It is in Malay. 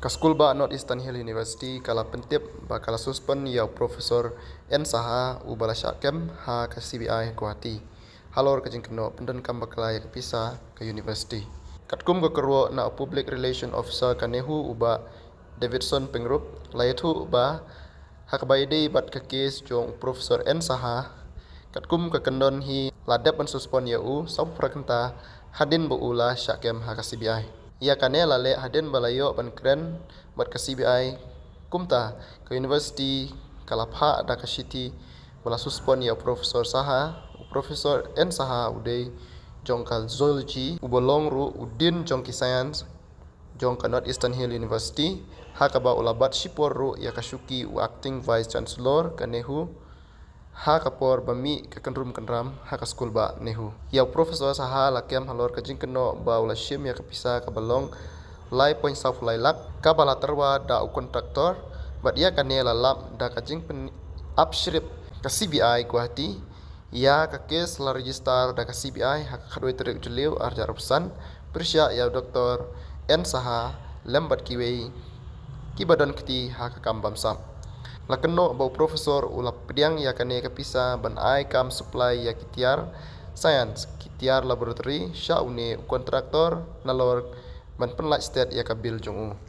Kaskul ba North Eastern Hill University kala pentip ba kala suspend ya Profesor N Saha ubala syakem ha ke CBI Guwahati. Halor ke jingkeno penden kam bakala ya kepisa ke university. Katkum go kerwo na public relation officer kanehu uba Davidson Pengrup layatu uba hakbaide bat ke kes jong Profesor N Saha katkum ke kendon hi ladap ban suspend ya u sam prakenta hadin bu ula syakem ha ke CBI. Ia kane lale hadin balayo ban kren bat ke CBI kumta ke university kalapha da ke city bala suspend ya Profesor Profesor N Saha udai jongkal zoology ubolong ru udin jongki science jongka North Eastern Hill University hakaba ulabat shipor ru ya kasuki u acting vice chancellor kanehu ha kapor bami ke kendrum kendram ha ka school ba nehu ya Profesor Saha lakem halor ke jingkeno ba ula shim ya kepisa ka balong lai point south lai lak ka bala terwa da u kontraktor bat ya kane lalap da ka jing pen upshrip ka CBI Guwahati ya ka kes la register da ka CBI ha ka khadoi terik juliu arja rupsan persya ya Dr. N Saha lembat kiwei kibadan kiti ha ka kambam sam lakeno bau Profesor ula pediang ya kane kepisa ban ai kam supply ya kitiar science kitiar laboratory sya une kontraktor nalor ban penlaj state ya kabil jongu